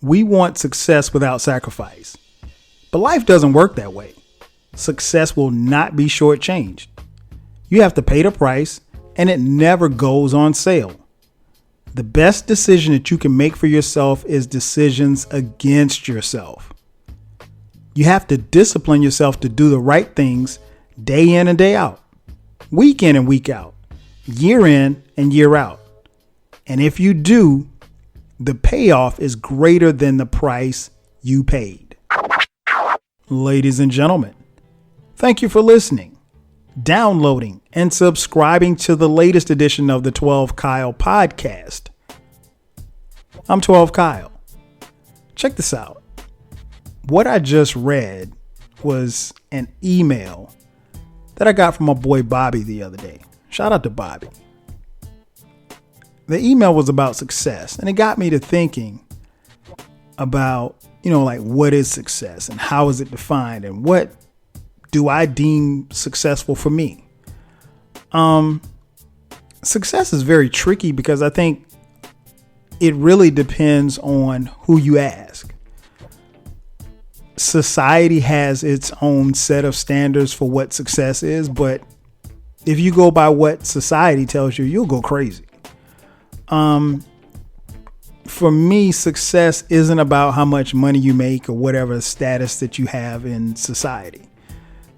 We want success without sacrifice. But life doesn't work that way. Success will not be shortchanged. You have to pay the price, and it never goes on sale. The best decision that you can make for yourself is decisions against yourself. You have to discipline yourself to do the right things day in and day out, week in and week out, year in and year out. And if you do, the payoff is greater than the price you paid. Ladies and gentlemen, thank you for listening, downloading, and subscribing to the latest edition of the 12 Kyle podcast. I'm 12 Kyle. Check this out. What I just read was an email that I got from my boy Bobby the other day. Shout out to Bobby. The email was about success, and it got me to thinking about, like, what is success and how is it defined and what do I deem successful for me? Success is very tricky because I think it really depends on who you ask. Society has its own set of standards for what success is, but if you go by what society tells you, you'll go crazy. For me, success isn't about how much money you make or whatever status that you have in society.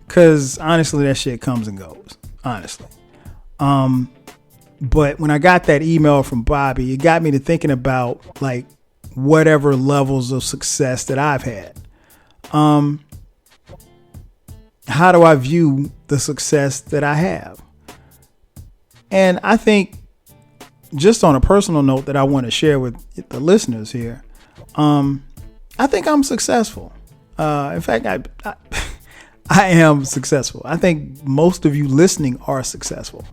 Cause honestly, that shit comes and goes, honestly. But when I got that email from Bobby, it got me to thinking about like whatever levels of success that I've had. How do I view the success that I have? And I think just on a personal note that I want to share with the listeners here, I think I'm successful. In fact, I am successful. I think most of you listening are successful.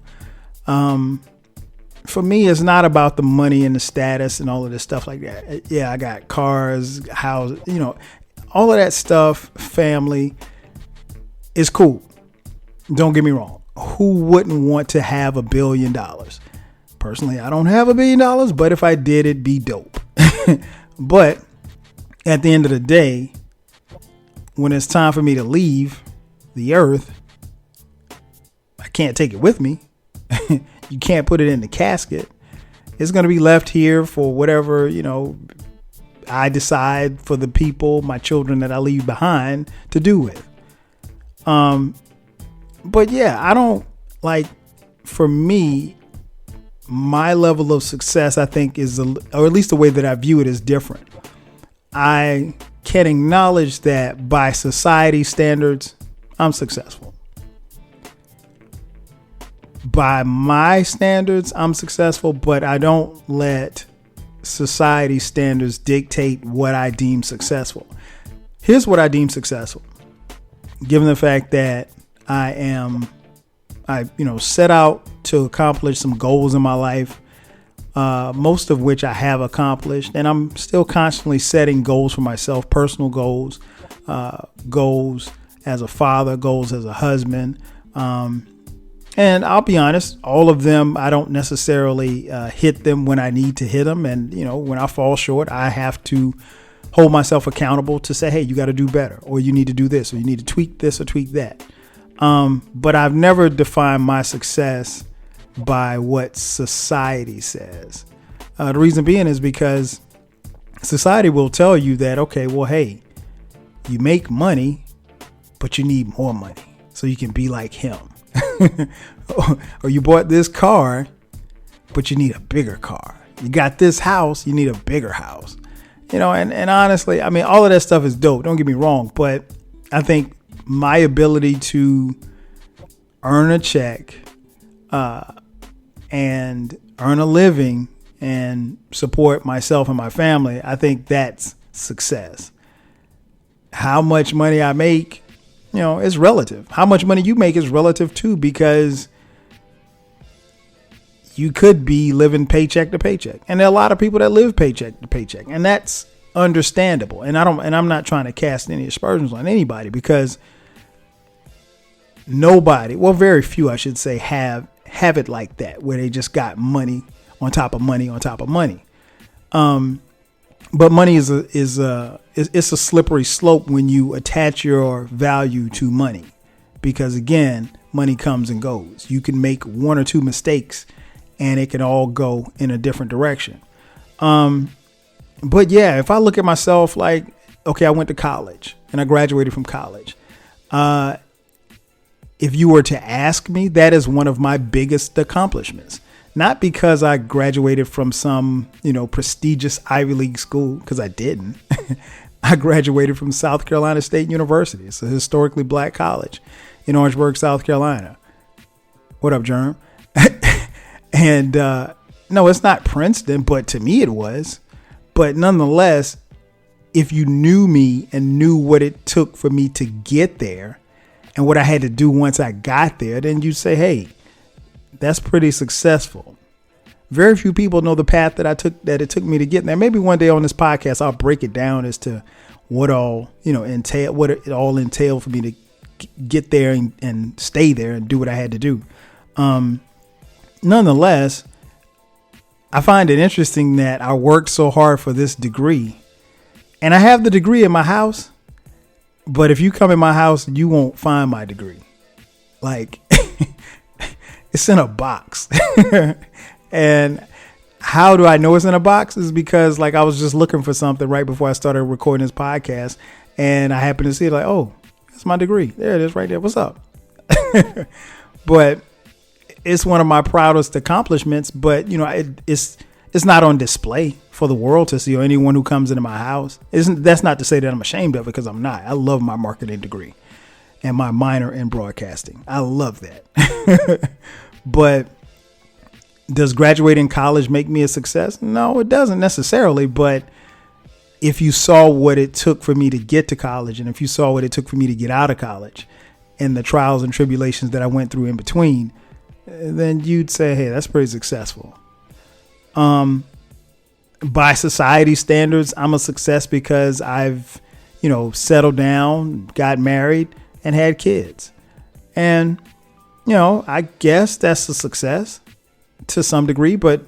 For me, it's not about the money and the status and all of this stuff like that. Yeah, I got cars, houses, all of that stuff, family is cool. Don't get me wrong. Who wouldn't want to have $1 billion? Personally, I don't have $1 billion, but if I did, it'd be dope. But at the end of the day, when it's time for me to leave the earth, I can't take it with me. You can't put it in the casket. It's going to be left here for whatever, I decide for the people, my children that I leave behind to do with. But yeah, I don't for me, my level of success, I think or at least the way that I view it is different. I can acknowledge that by society standards, I'm successful. By my standards, I'm successful, but I don't let society standards dictate what I deem successful. Here's what I deem successful. Given the fact that I set out to accomplish some goals in my life, most of which I have accomplished, and I'm still constantly setting goals for myself, personal goals, goals as a father, goals as a husband. And I'll be honest, all of them, I don't necessarily hit them when I need to hit them. And, when I fall short, I have to hold myself accountable to say, hey, you got to do better, or you need to do this, or you need to tweak this or tweak that. But I've never defined my success by what society says. The reason being is because society will tell you that, okay, well, hey, you make money, but you need more money so you can be like him. Or you bought this car, but you need a bigger car. You got this house, you need a bigger house. And honestly, I mean, all of that stuff is dope. Don't get me wrong. But I think my ability to earn a check and earn a living and support myself and my family, I think that's success. How much money I make, is relative. How much money you make is relative too, because you could be living paycheck to paycheck. And there are a lot of people that live paycheck to paycheck, and that's understandable. And I'm not trying to cast any aspersions on anybody, because nobody, well, very few, I should say, have it like that, where they just got money on top of money on top of money. But money it's a slippery slope when you attach your value to money, because again, money comes and goes. You can make one or two mistakes and it can all go in a different direction. But yeah, if I look at myself like, okay, I went to college and I graduated from college. If you were to ask me, that is one of my biggest accomplishments. Not because I graduated from some, prestigious Ivy League school, because I didn't. I graduated from South Carolina State University. It's a historically black college in Orangeburg, South Carolina. What up, Germ? And no, it's not Princeton, but to me it was. But nonetheless, if you knew me and knew what it took for me to get there and what I had to do once I got there, then you'd say, hey, that's pretty successful. Very few people know the path that it took me to get there. Maybe one day on this podcast, I'll break it down as to what all, what it all entailed for me to get there and stay there and do what I had to do. Nonetheless, I find it interesting that I worked so hard for this degree, and I have the degree in my house, but if you come in my house, you won't find my degree. Like, it's in a box. And how do I know it's in a box? Is because like I was just looking for something right before I started recording this podcast, and I happened to see it, like, oh, that's my degree. There it is right there. What's up? But it's one of my proudest accomplishments, but it's not on display for the world to see, or anyone who comes into my house. That's not to say that I'm ashamed of it, because I'm not. I love my marketing degree and my minor in broadcasting. I love that. But does graduating college make me a success? No, it doesn't necessarily. But if you saw what it took for me to get to college, and if you saw what it took for me to get out of college and the trials and tribulations that I went through in between, then you'd say, hey, that's pretty successful. By society standards, I'm a success because I've, settled down, got married, and had kids. And, I guess that's a success to some degree, but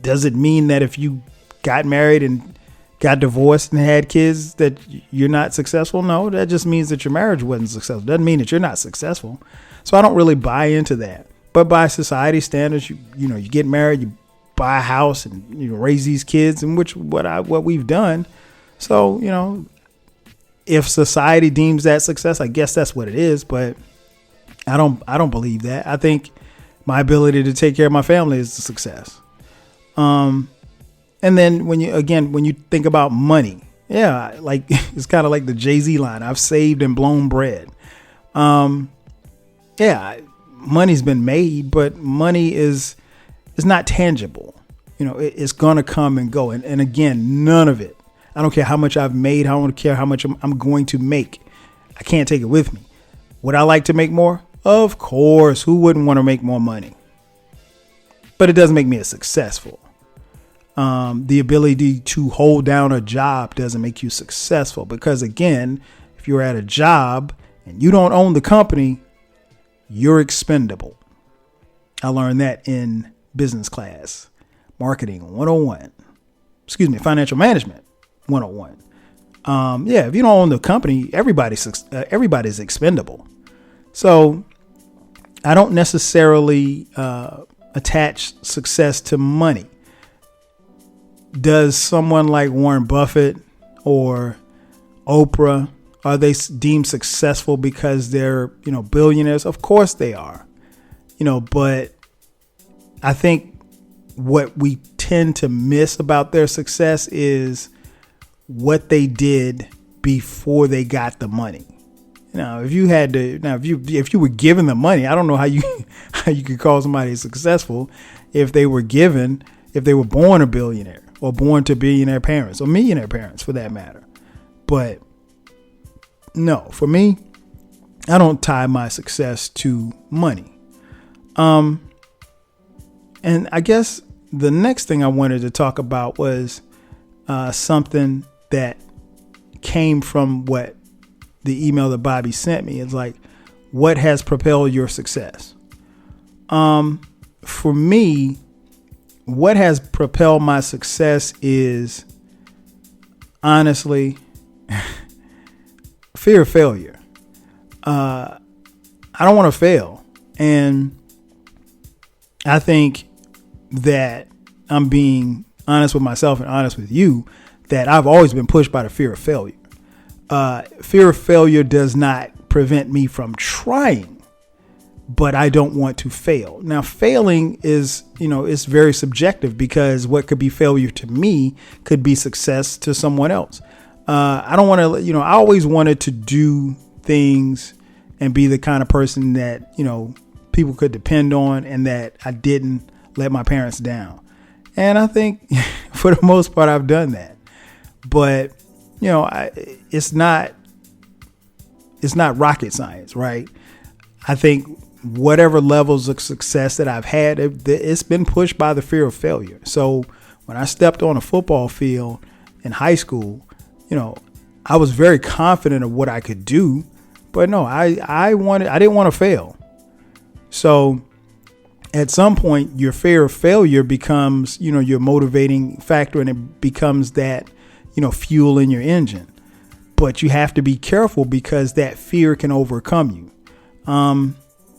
does it mean that if you got married and got divorced and had kids that you're not successful? No, that just means that your marriage wasn't successful. Doesn't mean that you're not successful. So I don't really buy into that. But by society standards, you get married, you buy a house, and you raise these kids, and what we've done. So, if society deems that success, I guess that's what it is. But I don't believe that. I think my ability to take care of my family is a success. And then when you think about money, yeah, like it's kind of like the Jay-Z line, I've saved and blown bread. Yeah, money's been made, but money is not tangible. It's going to come and go. And again, none of it. I don't care how much I've made. I don't care how much I'm going to make. I can't take it with me. Would I like to make more? Of course. Who wouldn't want to make more money? But it doesn't make me as successful. The ability to hold down a job doesn't make you successful, because again, if you're at a job and you don't own the company, you're expendable. I learned that in business class, marketing 101. Financial management 101. Yeah, if you don't own the company, everybody's expendable. So I don't necessarily attach success to money. Does someone like Warren Buffett or Oprah, are they deemed successful because they're, billionaires? Of course they are, but I think what we tend to miss about their success is what they did before they got the money. If you were given the money, I don't know how you could call somebody successful if they were born a billionaire or born to billionaire parents or millionaire parents for that matter. But no, for me, I don't tie my success to money. And I guess the next thing I wanted to talk about was something that came from what the email that Bobby sent me. It's like, what has propelled your success? For me, what has propelled my success is honestly, fear of failure. I don't want to fail. And I think that I'm being honest with myself and honest with you, that I've always been pushed by the fear of failure. Fear of failure does not prevent me from trying, but I don't want to fail. Now, failing is, it's very subjective, because what could be failure to me could be success to someone else. I don't want to, I always wanted to do things and be the kind of person that, people could depend on, and that I didn't let my parents down. And I think for the most part, I've done that. But, it's not rocket science, right? I think whatever levels of success that I've had, it's been pushed by the fear of failure. So when I stepped on a football field in high school, I was very confident of what I could do, but no, I didn't want to fail. So at some point, your fear of failure becomes, your motivating factor, and it becomes that, fuel in your engine. But you have to be careful, because that fear can overcome you.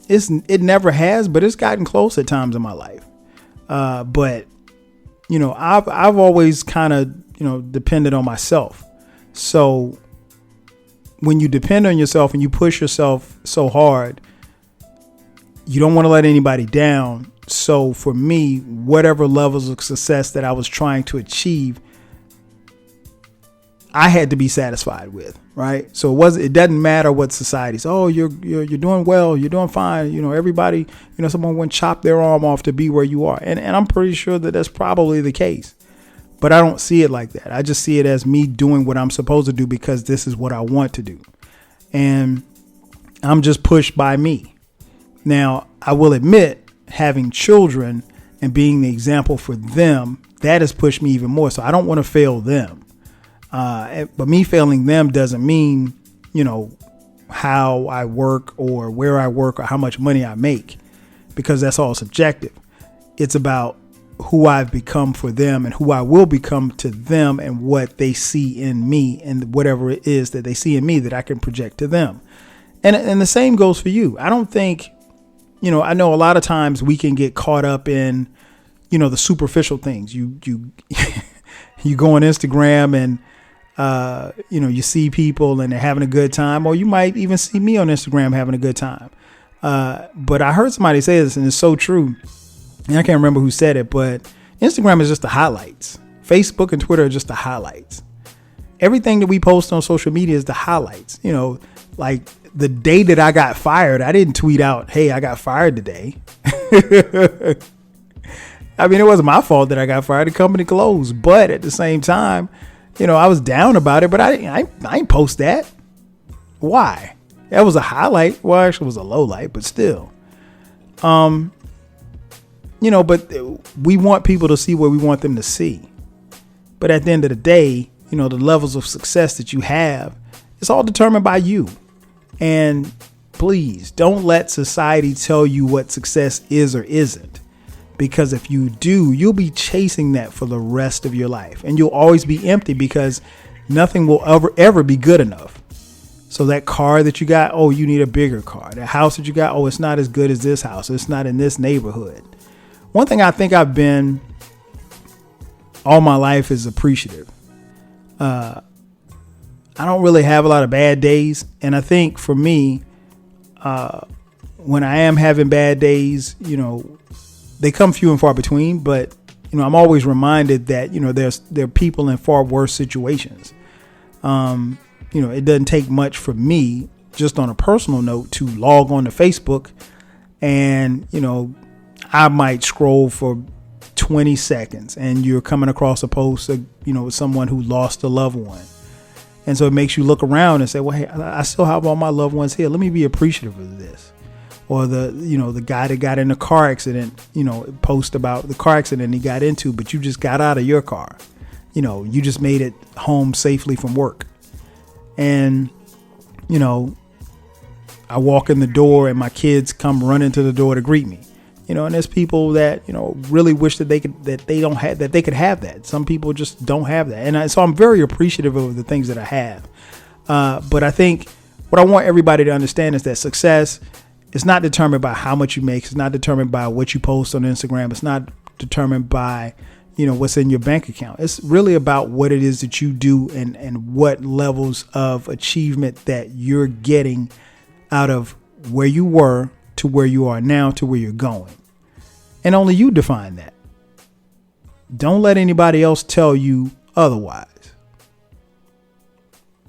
It never has, but it's gotten close at times in my life. But I've always kind of, depended on myself. So when you depend on yourself and you push yourself so hard, you don't want to let anybody down. So for me, whatever levels of success that I was trying to achieve, I had to be satisfied with, right? So it doesn't matter what society's, oh, you're doing well, you're doing fine. Everybody, someone wouldn't chop their arm off to be where you are. And I'm pretty sure that that's probably the case, but I don't see it like that. I just see it as me doing what I'm supposed to do, because this is what I want to do. And I'm just pushed by me. Now, I will admit, having children and being the example for them, that has pushed me even more. So I don't want to fail them. But me failing them doesn't mean, how I work or where I work or how much money I make, because that's all subjective. It's about who I've become for them and who I will become to them, and what they see in me, and whatever it is that they see in me that I can project to them. And the same goes for you. I don't think, I know a lot of times we can get caught up in, the superficial things. You you go on Instagram and, you see people and they're having a good time, or you might even see me on Instagram having a good time. But I heard somebody say this, and it's so true. And I can't remember who said it, but Instagram is just the highlights. Facebook and Twitter are just the highlights. Everything that we post on social media is the highlights. Like the day that I got fired, I didn't tweet out, hey, I got fired today. I mean, it wasn't my fault that I got fired. The company closed. But at the same time, I was down about it, but I ain't post that. Why? That was a highlight. Well, actually, it was a low light, but still. But we want people to see what we want them to see. But at the end of the day, the levels of success that you have, it's all determined by you. And please don't let society tell you what success is or isn't. Because if you do, you'll be chasing that for the rest of your life, and you'll always be empty, because nothing will ever be good enough. So that car that you got, oh, you need a bigger car. The house that you got, oh, it's not as good as this house. It's not in this neighborhood. One thing I think I've been all my life is appreciative. I don't really have a lot of bad days. And I think for me, when I am having bad days, they come few and far between, but I'm always reminded that, there are people in far worse situations. It doesn't take much for me, just on a personal note, to log on to Facebook and, I might scroll for 20 seconds and you're coming across a post, with someone who lost a loved one. And so it makes you look around and say, well, hey, I still have all my loved ones here. Let me be appreciative of this. Or the guy that got in a car accident, post about the car accident he got into, but you just got out of your car. You just made it home safely from work. And, I walk in the door and my kids come running to the door to greet me. And there's people that, really wish that they could have that. Some people just don't have that. And so I'm very appreciative of the things that I have. But I think what I want everybody to understand is that success is not determined by how much you make. It's not determined by what you post on Instagram. It's not determined by, what's in your bank account. It's really about what it is that you do and what levels of achievement that you're getting out of where you were to where you are now to where you're going. And only you define that. Don't let anybody else tell you otherwise.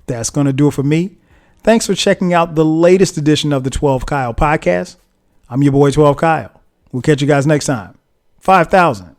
That's going to do it for me. Thanks for checking out the latest edition of the 12 Kyle podcast. I'm your boy 12 Kyle. We'll catch you guys next time. 5,000.